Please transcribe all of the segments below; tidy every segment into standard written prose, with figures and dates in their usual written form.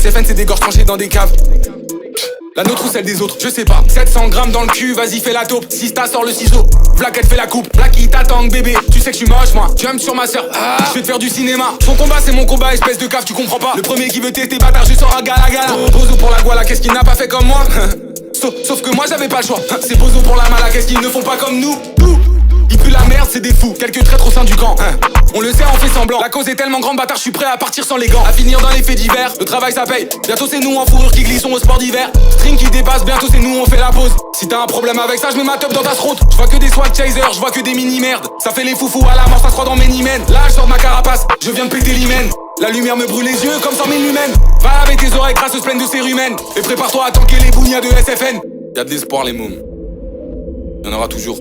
SFN c'est des gorges tranchées dans des caves. La nôtre ou celle des autres, je sais pas. 700 grammes dans le cul, vas-y fais la taupe. Sista sort le ciseau, Vlaquette fait la coupe. Blacky t'attend bébé, tu sais que je suis moche moi. Jump sur ma soeur, je vais te faire du cinéma. Ton combat c'est mon combat, espèce de cave, tu comprends pas. Le premier qui veut tester bâtard, je sors à gala gala. Bozo pour la guala, qu'est-ce qu'il n'a pas fait comme moi? Sauf que moi j'avais pas le choix. C'est Bozo pour la mala, qu'est-ce qu'ils ne font pas comme nous? Ils puent la merde, c'est des fous, quelques traîtres au sein du camp. On le sait, on fait semblant. La cause est tellement grande, bâtard, je suis prêt à partir sans les gants. À finir dans les faits divers, le travail ça paye. Bientôt c'est nous en fourrure qui glissons au sport d'hiver. String qui dépasse, bientôt c'est nous on fait la pause. Si t'as un problème avec ça, je mets ma top dans ta throat. Je vois que des swag chasers, je vois que des mini-merdes. Ça fait les foufous à la mort, ça se croit dans mes nimens. Là je sors de ma carapace, je viens de péter l'hymen. La lumière me brûle les yeux comme 100 000 lumens. Va laver tes oreilles, crasseuse pleine de cérumen. Et prépare-toi à tanker les bougnats de SFN. Y'a de l'espoir les mômes, y'en aura toujours.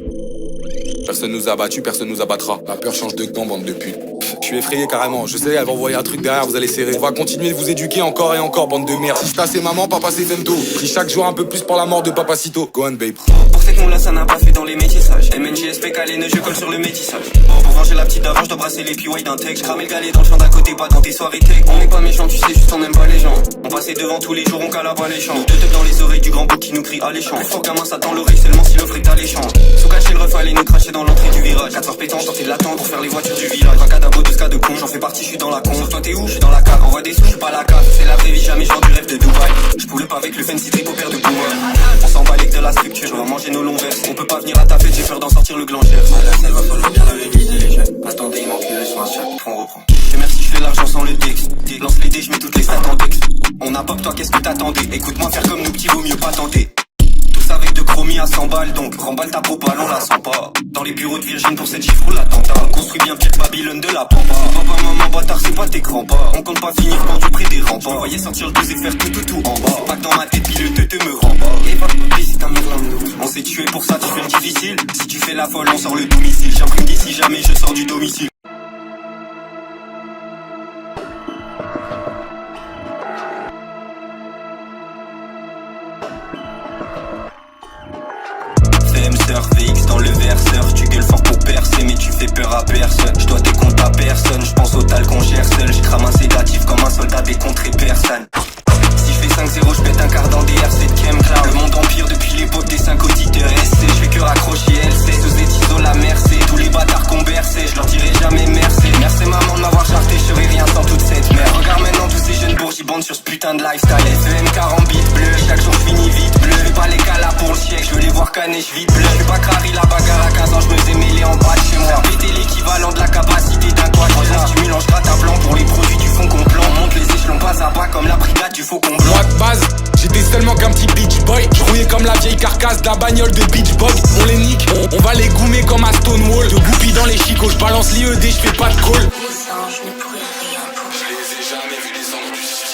Personne nous a battus, personne nous abattra. La peur change de camp, bande de putes. Je suis effrayé carrément, je sais, elle va envoyer un truc derrière, vous allez serrer. On va continuer de vous éduquer encore et encore, bande de merde. Sista c'est maman, papa c'est Fento. Pris chaque jour un peu plus pour la mort de Papacito. Go on babe. Pour cette nom là ça n'a pas fait dans les métissages. MNJSP calé, je colle sur le métissage. Pour venger la petite d'avant, je dois brasser les PY d'un tech. J'crame le galet dans le champ d'à côté, pas dans tes soirées tech. On est pas méchants, tu sais, juste on aime pas les gens. On passait devant tous les jours, on cala pas les champs. Nous deux teufs dans les oreilles du grand bouc qui nous crie alléchant. Plus fort qu'un mince attend l'oreille seulement si l'offre est alléchant. Sous cacher le ref, allez nous cracher dans l'entrée du virage. 4 heures pétantes, tenter de l'attendre pour faire les voitures du village. 20 cas d'abo, 12 cas de con, j'en fais partie, je suis dans la con. Sur toi t'es où? Je suis dans la cave, envoie des sous, je suis pas la cave. C'est la vraie vie, jamais je vends du rêve de Dubaï. Je poule pas avec le fancy trip au père de Boomer. On s'en bat avec de la structure, on va manger nos longs verses. On peut pas venir à ta fête, j'ai peur d'en sortir le glanchère. À la scène, va falloir bien réviser les jeunes. Attendez, il manque le soin, on reprend. Et merci, je fais l'argent sans le texte. Lance les dés, je mets toutes les stats en texte. On a pop, toi qu'est-ce que t'attendais? Écoute-moi faire comme nous petits, vaut mieux pas tenter. Tous avec de chromie à 100 balles, donc remballe ta propale, on la sent pas. Dans les bureaux de Virgin pour cette chiffre ou l'attentat. Construis bien pire Babylone de la pampa. Papa, maman, bâtard, c'est pas tes grands-pas. On compte pas finir pendu près des remparts. Voyez sortir le 2 et faire tout en bas. C'est pas que dans ma tête, puis le te me rend pas. Et va, c'est un merlin. On s'est tué pour ça, tu fais le difficile. Si tu fais la folle, on sort le domicile. J'imprime d'ici jamais, je sors du domicile. VX dans le verseur, tu gueules fort pour percer mais tu fais peur à personne. Je dois des comptes à personne, je pense au tal qu'on gère seul. J'ai crame un sédatif comme un soldat des contrées personnes. Si je fais 5-0, je pète un quart dans des R7 Chemcloud. Le monde empire depuis l'époque des 5 auditeurs SC. Je fais que raccrocher LC, sous étiso la mercé. Tous les bâtards qu'on bercé, je leur dirai jamais merci. Merci maman de m'avoir charté, je serais rien sans toute cette merde. Regarde maintenant tous ces jeunes bourges, ils bandent sur ce putain de lifestyle. SEM 40 bits bleu, chaque jour je finis vite bleu. Fais pas les cas là pour le siècle, je veux les voir canner, je vite bleu. Je suis pas crari la bagarre à 15 ans, je me faisais mêler en bas de chez moi. Péter l'équivalent de la capacité d'un quad. Stimulant, je gratte à blanc pour les produits du fond complet. On monte les échelons pas à pas comme la brigade du faucon blanc. Moi de base, j'étais seulement qu'un petit beach boy. Je rouillais comme la vieille carcasse de la bagnole de Beach Bog. On les nique, on va les goumer comme à Stonewall. De goupilles dans les chicots, je balance l'IED, je fais pas de call.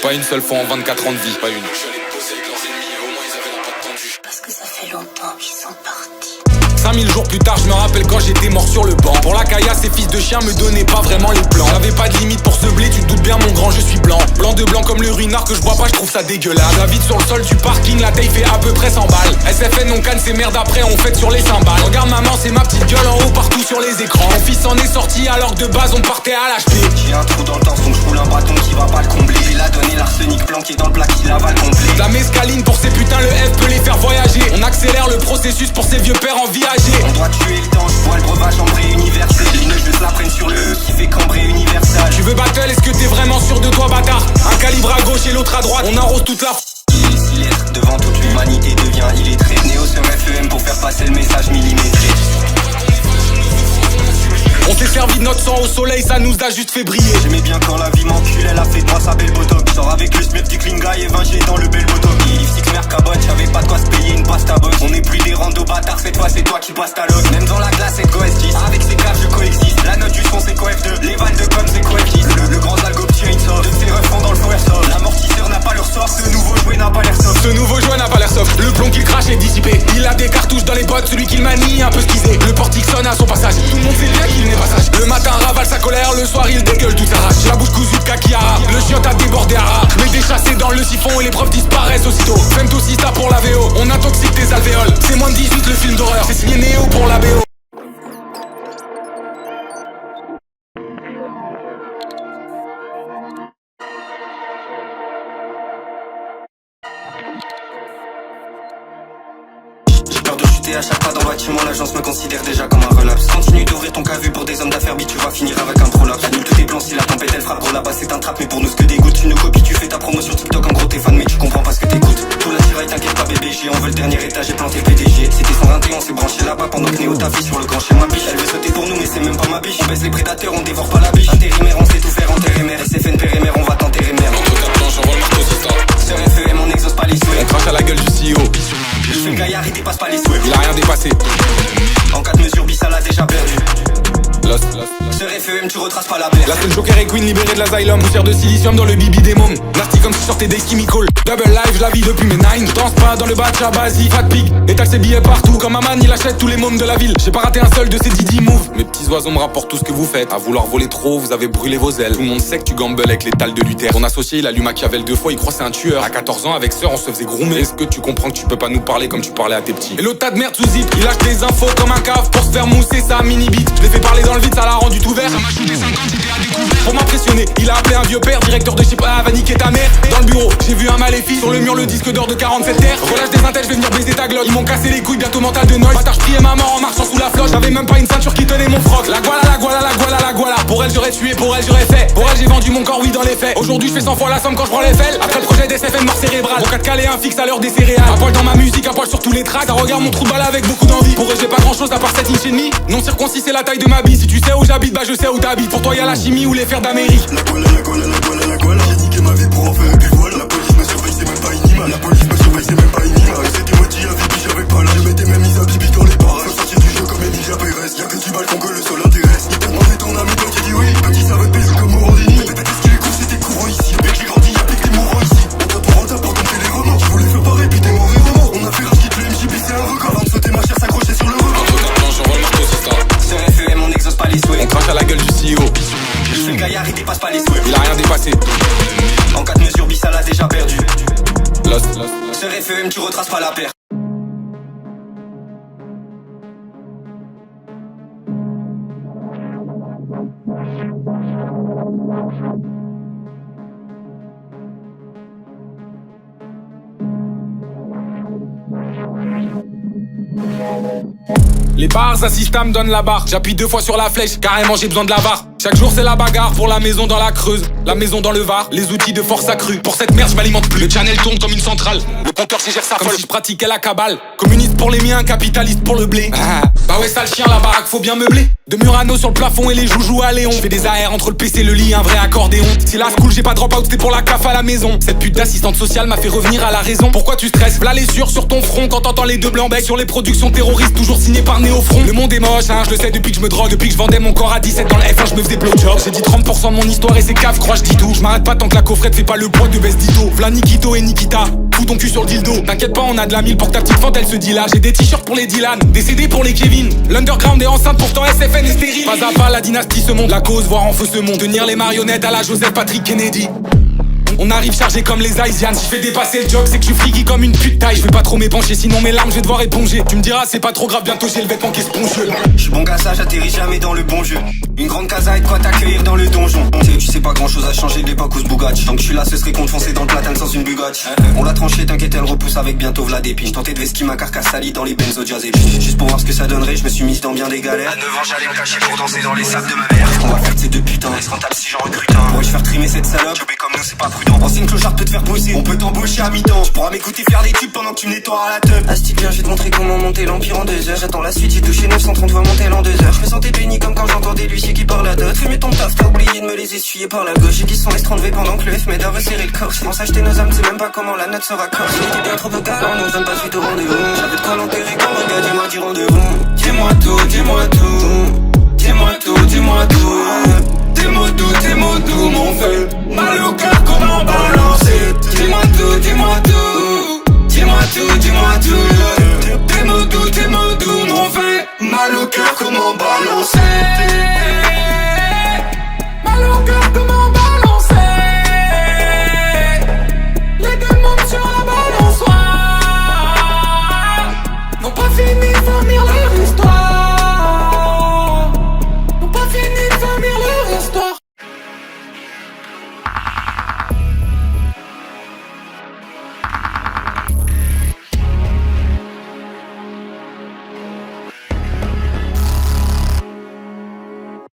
Pas une seule fois en 24 ans de vie, pas une. Parce que ça fait longtemps qu'ils sont partis. 5000 jours plus tard, je me rappelle quand j'étais mort sur le banc. Pour la caillasse, ces fils de chiens me donnaient pas vraiment les plans. J'avais pas de limite pour ce blé, tu te doutes bien mon grand, je suis blanc. Blanc de blanc comme le ruinard que je bois pas, je trouve ça dégueulasse. La vide sur le sol du parking, la taille fait à peu près 100 balles. SFN, on canne ses merdes après, on fête sur les cymbales. Regarde maman, c'est ma petite gueule en haut partout sur les écrans. Mon fils en est sorti alors que de base on partait à l'HP. J'ai un trou dans le temps, donc je roule un bâton qui va pas le combler. Il a donné l'arsenic planqué dans le plat qui l'avale complet. La mescaline pour ces putains, le F peut les faire voyager. On accélère le processus pour ces vieux pères en viager. On doit tuer le temps, je vois le breuvage en vrai universel. Les nœuds je la prenne sur le E qui fait cambrer universal. Tu veux battle, est-ce que t'es vraiment sûr de toi bâtard? Un calibre à gauche et l'autre à droite, on arrose toute la Il est 6 lettres, devant toute l'humanité devient illettré. Néo sur FEM pour faire passer le message millimétré. On s'est servi de notre sang au soleil, ça nous a juste fait briller. J'aimais bien quand la vie m'encule, elle a fait de moi sa belle bottom. Sors avec le Smurf du Clean Guy et 20 G dans le bel bottom. Il six mer cabote, j'avais pas de quoi se payer une pasta box. On est plus des randos bâtards, cette fois c'est toi qui passes ta log. Même dans la glace c'est coef 10, avec ces caves je coexiste. La note du son c'est coef 2, les vannes de com c'est coef 10. Le grand algo chainsaw, de ses refs font dans le faux airsoft. L'amortisseur n'a pas leur sort, ce nouveau jouet n'a pas l'air soft. Ce nouveau jouet n'a pas l'air soft, le plomb qu'il crache est dissipé. Il a des cartouches dans les bottes, celui qu'il manie un peu skisé. Le portique sonne à son passage, tout le monde sait bien qu'il n'est pas sage. Le matin ravale sa colère, le soir il dégueule tout s'arrache. La bouche cousue de Kakiara, le chiotte a débordé à rat. Mais déchassé dans le siphon et les preuves disparaissent aussitôt. Femto Sista pour la VO, on intoxique tes alvéoles. C'est moins de 18 le film d'horreur, c'est signé Néo pour la BO. à chaque pas dans le bâtiment, l'agence me considère déjà comme un relapse. Continue d'ouvrir ton cavu pour des hommes d'affaires, tu vas finir avec un prolapse. Annule tous tes plans si la tempête elle frappe, pour là-bas c'est un trap, mais pour nous ce que des gouttes. Tu nous copies, tu fais ta promo sur TikTok, en gros t'es fan mais tu comprends pas ce que t'écoutes. Tout la tiraille, t'inquiète pas bébé, on veut le dernier étage, j'ai planté le PDG. C'était 121, on s'est branché là-bas pendant que Néo tapis sur le grand chez ma biche. Elle veut sauter pour nous mais c'est même pas ma biche. On baisse les prédateurs, on dévore pas la biche. Intérimaire, on sait tout faire, enterrer mère. SFN périmère, on va t'enterrer mère. Entre quatre planches, j'envoie le marteau sur ça. Sur FEM, on n'exauce pas les souhaits. On crache à la gueule du CEO. Il fait le gaillard, il dépasse pas les souhaits. Il a rien dépassé. En 4 mesures, Bissal a déjà perdu. Lost. Sur FEM, tu retraces pas la paire. Là c'est le Joker et Queen libéré de l'asylum. Poussière de silicium dans le bibi des mômes. Nasty comme si je sortais des chemical. Double life, je la vis depuis mes 9. Je danse pas dans le batch à basi, fat pig. Étale ses billets partout. Comme un man, il achète tous les mômes de la ville. J'ai pas raté un seul de ces Didi moves. Mes petits oiseaux me rapportent tout ce que vous faites. À vouloir voler trop, vous avez brûlé vos ailes. Tout le monde sait que tu gambles avec l'étale de Luther. Ton associé, il a lu Machiavel 2 fois, il croit c'est un tueur. À 14 ans, avec sœur, on se faisait groomer. Est-ce que tu comprends que tu peux pas nous parler comme tu parlais à tes petits? Et l'autre tas de merde sous zip, il lâche des infos comme un cave pour se faire mousser sa mini bite. Je l'ai fait parler dans le vide, ça l'a rendu tout vert. Ça m'a shooté 50, j'étais à découvert. Pour m'impressionner, il a appelé un vieux père, directeur de chip, va niquer ta mère. Dans le bureau, j'ai vu un maléfice. Sur le mur, le disque d'or de 47 terres. Relâche des intels, je vais venir baiser ta glotte. Ils m'ont cassé les couilles, bientôt mental de noise. Bâtard, je priais ma mort en marchant sous la floche. J'avais même pas une ceinture qui tenait mon froc. La voilà. Pour elle, j'aurais tué, pour elle, j'aurais fait. Pour elle, j'ai vendu mon corps, oui, dans les faits. Aujourd'hui, je fais 100 fois la somme quand je prends les fels. Après le projet d'SFN, mort cérébrale. Mon 4 calé, un fixe à l'heure des céréales. Un poil dans ma musique, un poil sur tous les tracks. Ça regarde mon trou de balle avec beaucoup d'envie. Pour eux, j'ai pas grand chose à part 7 inches et demi. Non circoncis, c'est la taille de ma bille. Si tu sais où j'habite, bah je sais où t'habites. Pour toi, y'a la chimie ou les fers d'Amérique. La guala, j'ai niqué ma vie pour en faire du voile. La police me surveille, c'est même pas une image. La police me surveille, c'est même pas une image. C'était moitié avec qui j'avais pas là. Je mettais mes mises à bibi dans les parages. Faut sortir du jeu comme Emilia Pérez. Y'a que du balcon que le sol intéresse. Il t'a demandé ton ami, toi qui dis oui. Petit ça va te baiser comme Morandini. Mais qu'est-ce qu'il est cool, c'était courant ici. Avec j'ai grandi, y'a plus que des mourants ici. On t'a pour rentable pour compter les romans. Je voulais faire pareil, puis t'es mauvais romans. On a fait un skit, le MJB, c'est un record. Avant de sauter ma chair, s'accrocher sur le rebond. Entre quatre planches, j'envoie le marteau sur ça. Sur FEM, on n'exauce pas les souhaits. On crache à la gueule du CEO. Il fait le gaillard, il dépasse pas les souhaits. Il a rien dépassé. En 4 mesures, Bissal a déjà perdu. Lost. Sur FEM, tu retraces pas la paire. Les bars assistant me donnent la barre. J'appuie 2 fois sur la flèche, carrément j'ai besoin de la barre. Chaque jour c'est la bagarre pour la maison dans la Creuse. La maison dans le Var, les outils de force accrue. Pour cette merde je m'alimente plus. Le channel tourne comme une centrale. Le compteur gère sa folle. Comme si je pratiquais la cabale. Communiste pour les miens, capitaliste pour le blé. Bah ouais sale chien, la baraque faut bien meubler. De Murano sur le plafond et les joujoux à Léon. Je fais des AR entre le PC et le lit, un vrai accordéon. Si la school j'ai pas drop out, c'était pour la CAF à la maison. Cette pute d'assistante sociale m'a fait revenir à la raison. Pourquoi tu stresses? V'là les sur ton front quand t'entends les deux blancs becs. Sur les productions terroristes toujours signées par Néofront. Le monde est moche, hein, je le sais depuis que je me drogue. Depuis que je vendais mon corps à 17 dans le F1, je me faisais blowjob. J'ai dit 30% de mon histoire et c'est cave, crois je dis tout. Je m'arrête pas tant que la coffrette fait pas le poids de baisse d'Ito. V'là Nikito et Nikita, fous ton cul sur le dildo. T'inquiète pas, on a de la mille pour que ta petite fente elle se dit là. J'ai des t-shirts pour les Dylan, des CD pour les Kevin. L'underground est enceinte, pourtant SFN est stérile. Pas à pas la dynastie se monte, la cause voir en feu ce monde. Tenir les marionnettes à la Joseph Patrick Kennedy. On arrive chargé comme les Haïtians. Si je fais dépasser le joke, c'est que je suis freaky comme une pute taille. Je vais pas trop m'épancher, sinon mes larmes je vais devoir éponger. Tu me diras, c'est pas trop grave, bientôt j'ai le vêtement qui est spongieux. Je suis bon gars, ça j'atterris jamais dans le bon jeu. Une grande casa et de quoi t'accueillir dans le donjon. Tu sais pas grand chose à changer de l'époque où ce Bugatti. Tant que je suis là, ce serait qu'on te foncer dans le platane sans une Bugatti. On l'a tranché, t'inquiète, elle repousse avec bientôt v'là des piges. Tenté de vesquer ma carcasse salie dans les benzo jazz et juste pour voir ce que ça donnerait, je me suis mise dans bien des galères. À 9 ans, j'allais me cacher pour danser dans les sables de ma mère. On va faire ces deux putains, est-ce rentable si j'en recrute un? Pourrais-je faire trimer cette salope? Jobber comme nous, c'est pas prudent. Ancienne clochard peut te faire bosser, on peut t'embaucher à mi-temps. Tu pourras m'écouter faire des tubes pendant que tu me nettoies à la teub. Asti bien, je vais te montrer comment monter l'empire en 2 heures. J'attends la suite, j'ai touché 930 fois mon tel en 2 heures. Je me sentais béni comme quand j'entendais l'huissier qui parle à d'autres. Fais mieux ton taf, t'as oublié de me les essuyer par la gauche. J'ai qui sont les 30 V pendant que le F m'aide à resserrer le corps. On s'acheter nos âmes, c'est même pas comment la note sera corse. J'étais bien trop galant, donc je donne pas suite au rendez-vous. J'avais de quoi l'enterrer comme un gars, dis-moi du rendez-vous. Dis-moi tout, dis-moi tout. Dis-moi tout, dis-moi tout. Tes mots doux m'ont fait mal au cœur, comment balancer. Dis-moi tout, dis-moi tout. Dis-moi tout, dis-moi tout. Tes mots doux m'ont fait mal au cœur, comment balancer. Mal au cœur, comment balancer. Les démons sur la balançoire n'ont pas fini de vomir leur histoire. N'ont pas fini de vomir leur histoire.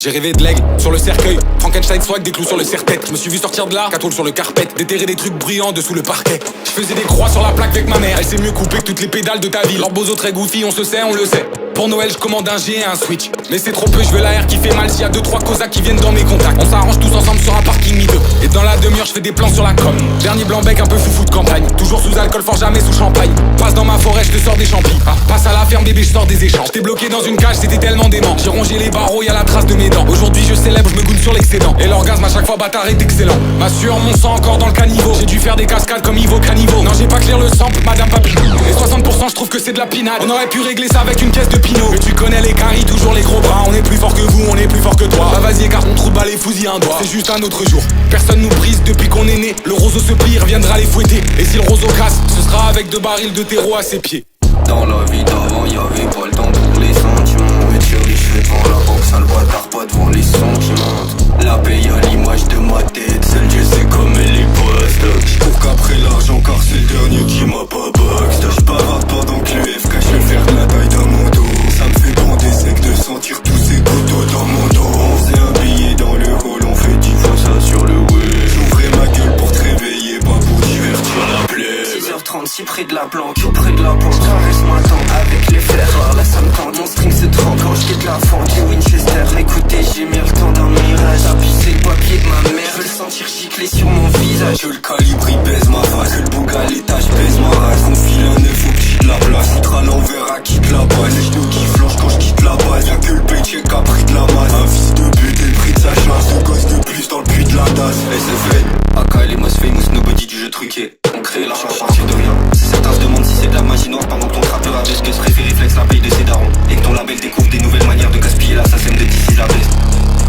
J'ai rêvé de l'aigle sur le cercueil, Frankenstein swag, des clous sur le serre-tête. Je me suis vu sortir de là, 4 tôles sur le carpet, déterrer des trucs bruyants dessous le parquet. Je faisais des croix sur la plaque avec ma mère, elle sait mieux couper que toutes les pédales de ta vie. Leurs beaux très goofy, on se sait, on le sait. Pour Noël, je commande un G et un Switch. Mais c'est trop peu, je veux la R qui fait mal. S'il y a 2-3 cosaques qui viennent dans mes contacts, on s'arrange tous ensemble sur un parking miteux. Et dans la demi-heure, je fais des plans sur la com. Dernier blanc-bec, un peu foufou de campagne. Toujours sous alcool fort, jamais sous champagne. Passe dans ma forêt, je te sors des champis. Passe à la ferme, bébé, je sors des échanges. J'étais bloqué dans une cage, c'était tellement dément. J'ai rongé les barreaux, y'a la trace de mes dents. Aujourd'hui, je célèbre, je me goûte sur l'excédent. Et l'orgasme à chaque fois, bâtard, est excellent. Ma sueur, mon sang encore dans le caniveau. J'ai dû faire des cascades comme Ivo Caniveau. Non, j'ai pas clair le sample, madame Papi. Et 60%, je trouve que c'est de la pinade. On aurait pu régler ça avec une caisse de pinot. Mais tu connais les caries, toujours les gros bras. On est plus fort que vous, on est plus fort que toi. Bah vas-y, écarte mon trou de balle et fusille un doigt. C'est juste un autre jour. Personne nous brise depuis qu'on est né. Le roseau se plie, il reviendra les fouetter. Et si le roseau casse, ce sera avec 2 barils de terreau à ses pieds. Dans la vie d'avant, y'avait pas le temps pour les sentiments. Mais tu riche, je devant la banque, sale bâtard, pas devant les sentiments. La paye à l'image de ma tête, seul Dieu sait comme elle est poste. J'cours qu'après l'argent car c'est le dernier qui m'a pas box. J'bavarde pendant que le FK je vais faire la taille d'un mon dos. Ça me fait bander sec de sentir tous ces couteaux dans mon dos. On faisait un billet dans le hall, on fait 10 fois ça sur le web. J'ouvrais ma gueule pour te réveiller, pas pour divertir la plaie. 6h36 près de la planque, tout près de la porte. Caresse-moi tant avec les fleurs, là ça me tente. Mon string se trempe quand je quitte la fente du Winchester. Écoutez, j'ai mis le temps d'un mirage. Tapissé le papier de ma mère, je veux le sentir gicler sur mon visage. Que le calibre il baise ma face, que le bouc à l'étage baise ma race. On file un neuf au petit de la place, foutre à l'envers à quitte la base. Les genoux qui flanchent quand je quitte la base. Y'a que le paycheck a pris de la masse. Un fils de pute et le prix de sa chance. Un gosse de plus dans le puits de la tasse. SFL, AK les most famous, nobody du jeu truqué. On crée l'argent à partir de rien. Certains se demandent si c'est de la magie noire pendant que ton trappeur a baisse que se préfère réflexe la paye de ses darons. Et que ton label découvre des nouvelles manières de gaspiller l'assassin de d'ici la baisse.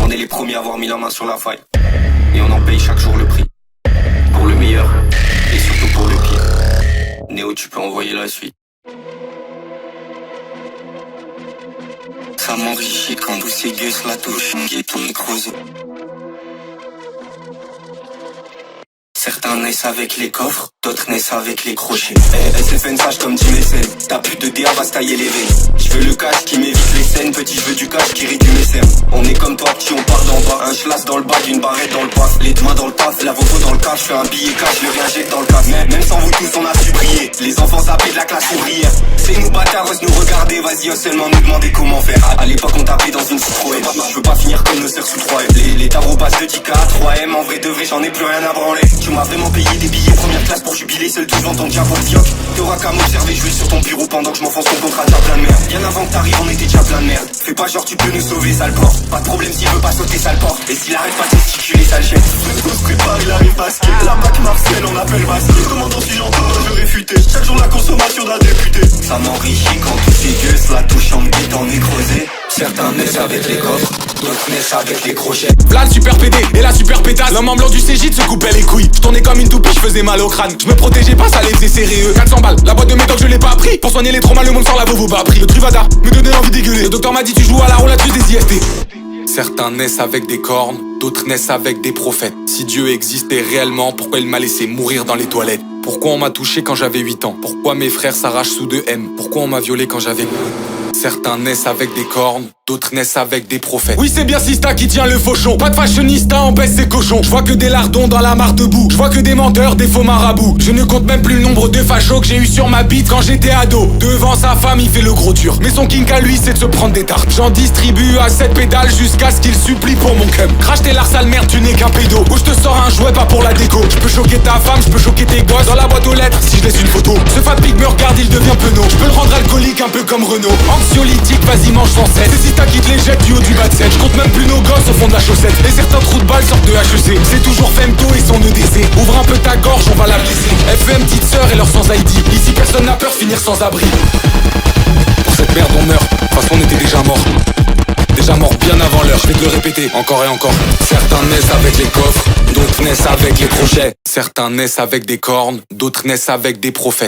On est les premiers à avoir mis la main sur la faille. Et on en paye chaque jour le prix. Pour le meilleur et surtout pour le pire. Néo, tu peux envoyer la suite. Ça m'enrichit quand tous ces gueux la touche. Mon ghetto est creusé. Certains naissent avec les coffres, d'autres naissent avec les crochets. SFN sage comme dit mécène, ta pute de DA va se tailler les veines. Je veux le cash qui m'évite les scènes, petit je veux du cash qui réduit mes cernes. On est comme toi, petit on part d'en bas, un schlass dans le bag, une barrette dans le paf, les deux mains dans le paf, la voco dans le cash, je fais un billet cash, le réinjecte dans le cash. Même sans vous tous on a su briller, les enfants sapés de la classe ouvrière. C'est nous bâtards, ose nous regarder, vas-y seulement nous demander comment faire. À l'époque on tapait dans une Citroën, je veux pas finir comme nos sœurs sous 3M. Les tarots passent de 10K à 3M, en vrai de vrai j'en ai plus rien à branler. Tu m'as vraiment payé des billets première classe pour jubiler, seul devant ton diable au fioc. T'auras qu'à m'observer jouer sur ton bureau pendant que je m'enfonce ton contrat de plein de merde. Bien avant que t'arrives on était déjà plein de merde. Fais pas genre tu peux nous sauver sale porte. Pas de problème s'il veut pas sauter sale porte. Et s'il arrête pas de gesticuler sale chef. On se prépare il arrive basket. La Mac Marcel on appelle basket. Commandant si j'entends je réfuter. Chaque jour la consommation d'un député. Ça m'enrichit quand tous ces gueux la touche en bite en creusé. Certains naissent avec les coffres, d'autres naissent avec les crochets. V'là le super PD et la super pétasse. L'homme en blanc du CJ se coupait les couilles. Je tournais comme une toupie, je faisais mal au crâne. Je me protégeais pas, ça les faisait sérieux. 400 balles, la boîte de médoc je l'ai pas pris. Pour soigner les traumas, le monde sort la Vovo pas pris. Le Truvada me donnait envie d'égueuler. Le docteur m'a dit tu joues à la roulatrice des IST. Certains naissent avec des cornes, d'autres naissent avec des prophètes. Si Dieu existait réellement, pourquoi il m'a laissé mourir dans les toilettes? Pourquoi on m'a touché quand j'avais 8 ans? Pourquoi mes frères s'arrachent sous 2M? Pourquoi on m'a violé quand j'avais... Certains naissent avec des cornes, d'autres naissent avec des prophètes. Oui c'est bien Sista qui tient le fauchon. Pas de fashionista, on baisse ses cochons. Je vois que des lardons dans la mare debout. Je vois que des menteurs, des faux marabouts. Je ne compte même plus le nombre de fachos que j'ai eu sur ma bite quand j'étais ado. Devant sa femme il fait le gros dur. Mais son kink à lui c'est de se prendre des tartes. J'en distribue à 7 pédales jusqu'à ce qu'il supplie pour mon cum. Crache tes lards sale merde, tu n'es qu'un pédo. Ou je te sors un jouet pas pour la déco. Je peux choquer ta femme, je peux choquer tes gosses. Dans la boîte aux lettres si je laisse une photo. Ce fat pig me regarde, il devient penaud. Je peux le rendre alcoolique un peu comme Renault. Anxiolytique, vas-y mange sans cesse. C'est Sista qui te les jette du haut du bas de scène. Je compte même plus nos gosses au fond de la chaussette. Et certains trous de balles sortent de HEC. C'est toujours Femto et son EDC. Ouvre un peu ta gorge, on va la blesser. FM petite sœur et leur sans ID. Ici personne n'a peur, finir sans abri. Pour cette merde on meurt, de toute façon on était déjà mort. Déjà mort bien avant l'heure, je vais te le répéter encore et encore. Certains naissent avec les coffres, d'autres naissent avec les crochets. Certains naissent avec des cornes, d'autres naissent avec des prophètes.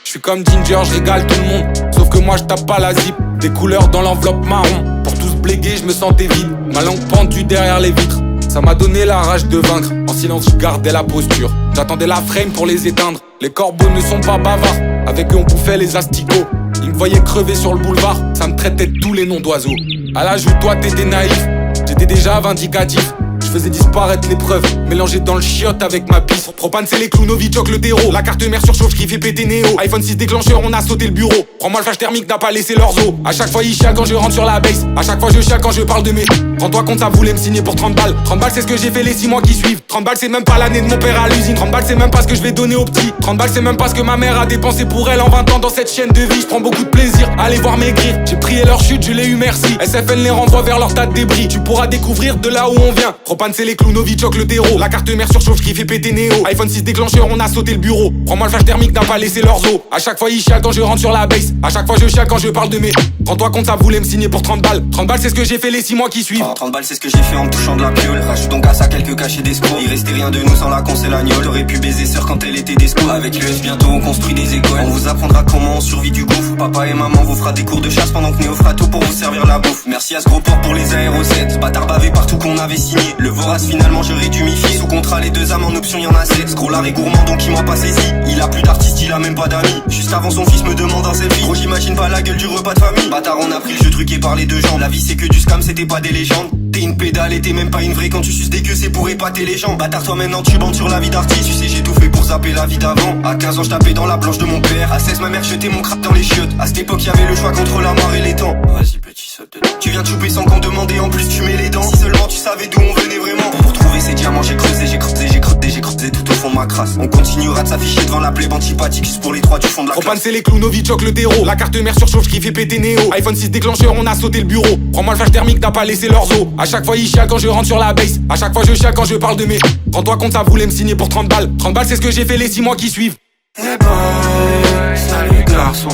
Je suis comme Ginger, je régale tout le monde. Sauf que moi je tape pas la zip. Des couleurs dans l'enveloppe marron. Pour tous bléguer, je me sentais vide. Ma langue pendue derrière les vitres. Ça m'a donné la rage de vaincre. En silence je gardais la posture. J'attendais la frame pour les éteindre. Les corbeaux ne sont pas bavards. Avec eux on bouffait les asticots. Ils me voyaient crever sur le boulevard. Ça me traitait de tous les noms d'oiseaux. À l'âge où toi t'étais naïf, j'étais déjà vindicatif. Je faisais disparaître les preuves, mélangé dans le chiotte avec ma pisse. Propane c'est les clous, Novichok le terreau. La carte mère surchauffe qui fait péter Néo. iPhone 6 déclencheur, on a sauté le bureau. Prends-moi le flash thermique, n'a pas laissé leurs os. À chaque fois ils chialent quand je rentre sur la base. À chaque fois je chiale quand je parle de mes. Rends-toi compte, ça voulait me signer pour 30 balles. 30 balles c'est ce que j'ai fait les 6 mois qui suivent. 30 balles c'est même pas l'année de mon père à l'usine. 30 balles c'est même pas ce que je vais donner aux petits. 30 balles c'est même pas ce que ma mère a dépensé pour elle en 20 ans dans cette chaîne de vie. Je prends beaucoup de plaisir à les voir maigrir. J'ai prié leur chute, je l'ai eu merci. SFN les renvoie vers leur tas de débris. Tu pourras découvrir de là où on vient. Propane c'est les clous, Novichok le terreau. La carte mère surchauffe qui fait péter Néo. iPhone 6 déclencheur, on a sauté le bureau. Prends-moi le flash thermique, n'a pas laissé leurs os. À chaque fois ils chialent quand je rentre sur la base. À chaque fois je chiale quand je parle de mes. Rends-toi compte, ça voulait me signer pour 30 balles. 30 balles c'est ce que j'ai fait les 6 mois qui suivent. 30 balles c'est ce que j'ai fait en me touchant de la piole. Rajoute donc à ça quelques cachets d'escrocs. Il restait rien de nous sans la con c'est l'agneau. T'aurais pu baiser sœur quand elle était d'esco. Avec l'US bientôt on construit des écoles. On vous apprendra comment on survit du gouffre. Papa et maman vous fera des cours de chasse pendant que Néo fera tout pour vous servir la bouffe. Merci à ce gros port pour les aérosets. Bâtard bavé partout qu'on avait signé. Le vorace finalement je réduis mi sous contrat les 2 âmes en option y'en a 7. Scroll est gourmand donc il m'a pas saisi. Il a plus d'artiste, il a même pas d'amis. Juste avant son fils me demande un selfie. Gros j'imagine pas la gueule du repas de famille. Bâtard on a pris le jeu truqué par les 2 jambes. La vie c'est que du scam, c'était pas des légendes. T'es une pédale et t'es même pas une vraie. Quand tu suces des queues c'est pour épater les gens. Bâtard toi maintenant tu bandes sur la vie d'artiste. Tu sais j'ai tout fait pour zapper la vie d'avant. À 15 ans je tapais dans la planche de mon père. À 16 ma mère jetait mon crap dans les chiottes. À cette époque y'avait le choix contre la mort et les temps. Vas-y petit saute dedans. Tu viens de chouper sans qu'on demandait, en plus tu mets les dents. Si seulement tu savais d'où on venait vraiment. Pour trouver ces diamants j'ai creusé, j'ai creusé, j'ai creusé, j'ai creusé tout au fond de ma crasse. On continuera de s'afficher devant la plèbe antipathique. Juste pour les 3 du fond de la Propane c'est les clous, Novichok le terreau. La carte mère surchauffe qui fait péter Néo. iPhone 6 déclencheur, on a sauté le bureau. Prends-moi le flash thermique, n'a pas laissé leurs os. À chaque fois ils chialent quand je rentre sur la base. À chaque fois je chiale quand je parle de mes. Rends-toi compte, ça voulait me signer pour 30 balles. 30 balles c'est ce que j'ai fait les 6 mois qui suivent. Hey boy, salut garçon.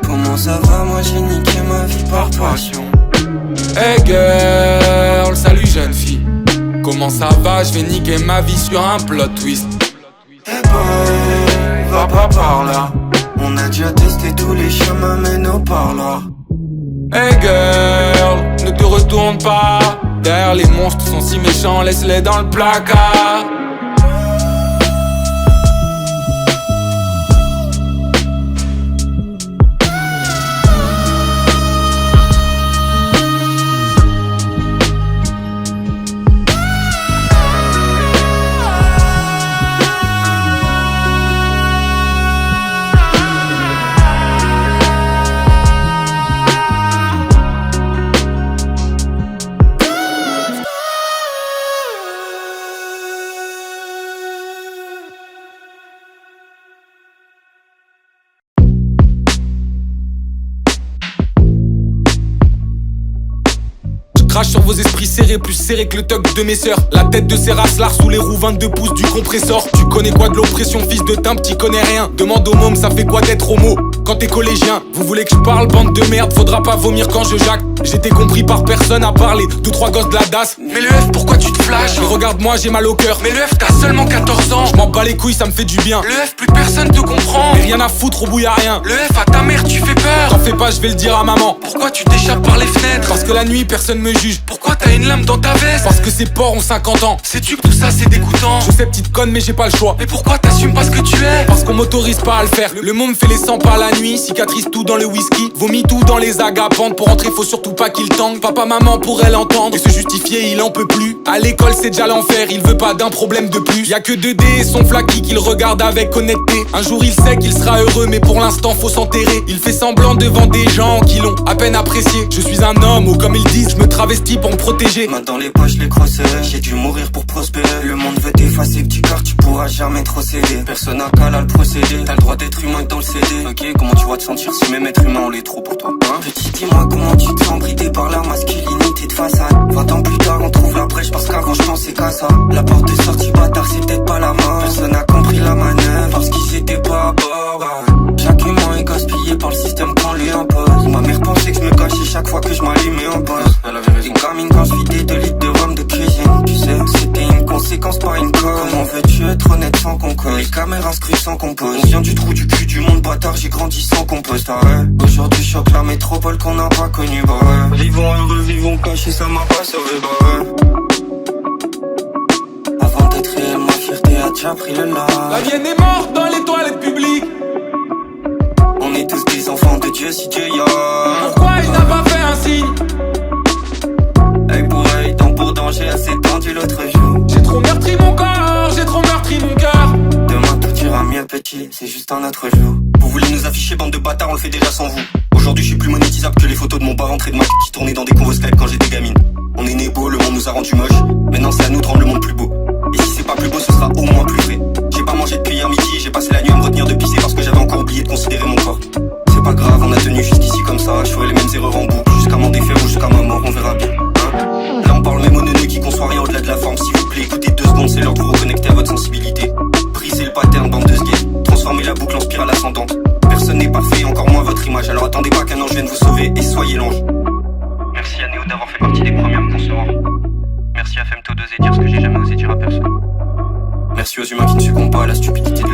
Comment ça va, moi j'ai niqué ma vie par passion. Hey girl, salut jeune fille. Comment ça va, je vais niquer ma vie sur un plot twist. Hey boy, va pas par là. On a déjà testé tous les chemins mènent au parloir. Hey girl, ne te retourne pas. Derrière les monstres sont si méchants, laisse-les dans le placard. Crache sur vos esprits serrés, plus serrés que le tuck de mes sœurs. La tête de ces racelars sous les roues 22 pouces du compresseur. Tu connais quoi de l'oppression, fils de timbre, t'y connais rien. Demande au môme, ça fait quoi d'être homo quand t'es collégien? Vous voulez que je parle, bande de merde, faudra pas vomir quand je jacque. J'étais compris par personne à parler, 2-3 gosses de la DAS. Mais le F, pourquoi tu te flashes? Mais regarde-moi, j'ai mal au cœur. Mais le F, t'as seulement 14 ans. Je m'en bats les couilles, ça me fait du bien. Le F, plus personne te comprend. Mais rien à foutre, au bout y'a rien. Le F, à ta mère, tu fais peur. T'en fais pas, je vais le dire à maman. Pourquoi tu t'échappes par les fenêtres? Parce que la nuit, personne me juge. Pourquoi t'as une lame dans ta veste? Parce que ces porcs ont 50 ans. Sais-tu que tout ça c'est dégoûtant? Je sais petite conne mais j'ai pas le choix. Mais pourquoi t'assumes pas ce que tu es? Parce qu'on m'autorise pas à le faire. Le monde me fait les 100 pas la nuit. Cicatrice tout dans le whisky. Vomis tout dans les agapantes. Pour rentrer faut surtout pas qu'il tangue. Papa maman pourrait l'entendre et se justifier il en peut plus. À l'école c'est déjà l'enfer. Il veut pas d'un problème de plus. Y'a que 2D et son flaky qu'il regarde avec honnêteté. Un jour il sait qu'il sera heureux mais pour l'instant faut s'enterrer. Il fait semblant devant des gens qui l'ont à peine apprécié. Je suis un homme ou comme ils disent je me travestis pour me protéger. Main dans les poches les crosses. J'ai dû mourir pour prospérer. Le monde veut t'effacer petit car tu pourras jamais trop céder. Personne n'a qu'à le procéder. T'as le droit d'être humain dans le CD. Ok, comment tu vas te sentir si même être humain on l'est trop pour toi hein? Petit dis-moi comment tu te sens bridé par la masculinité de façade. 20 ans plus tard on trouve la brèche parce qu'avant je pensais qu'à ça. La porte de sortie bâtard c'est peut-être pas la main. Personne n'a compris la manœuvre parce qu'il s'était pas à bord. Chaque humain est gaspillé par le système qu'on lui impose. Ma mère pensait que je me cachais chaque fois que je m'allumais en pause. Une gamine quand je vidais 2 litres de rhum de cuisine. Tu sais, c'était une conséquence pas une cause. Comment veux-tu être honnête sans qu'on cause? Les caméras scrutent sans qu'on pose. On vient du trou du cul du monde bâtard, j'ai grandi sans qu'on pose. Aujourd'hui choque la métropole qu'on n'a pas connue. Bah ouais. Vivons heureux, vivons cachés, ça m'a pas sauvé. Bah ouais. déjà pris le large. La mienne est morte dans les toilettes publiques. On est tous des enfants de Dieu si Dieu y a. Pourquoi il n'a pas fait un signe? Œil pour œil, dent pour dent, j'ai assez tendu l'autre jour. J'ai trop meurtri mon corps, j'ai trop meurtri mon cœur. Demain tout ira mieux petit, c'est juste un autre jour. Vous voulez nous afficher bande de bâtards, on le fait déjà sans vous. Aujourd'hui je suis plus monétisable que les photos de mon bar entrée de Mac qui tournaient dans des convos Skype quand j'étais gamine. On est né beau, le monde nous a rendu moche. Maintenant c'est à nous de rendre le monde plus beau. Et si c'est pas plus beau, ce sera au moins plus frais. J'ai pas mangé depuis hier midi, j'ai passé la nuit à me retenir de pisser parce que j'avais encore oublié de considérer mon corps. C'est pas grave, on a tenu jusqu'ici comme ça. Je ferai les mêmes erreurs en boucle jusqu'à m'en défaire ou jusqu'à ma mort, on verra bien. Hein, là on parle même aux neuneux qui conçoit rien au-delà de la forme. S'il vous plaît, écoutez 2 secondes, c'est l'heure de vous reconnecter à votre sensibilité. Brisez le pattern, bande de sgays. Transformez la boucle en spirale ascendante. Personne n'est parfait, encore moins votre image. Alors attendez pas qu'un ange vienne vous sauver et soyez l'ange. Merci à Néo d'avoir fait partie des premiers à me concevoir. Merci à Femto d'oser dire ce que j'ai jamais osé dire à personne. Merci aux humains qui ne succombent pas à la stupidité de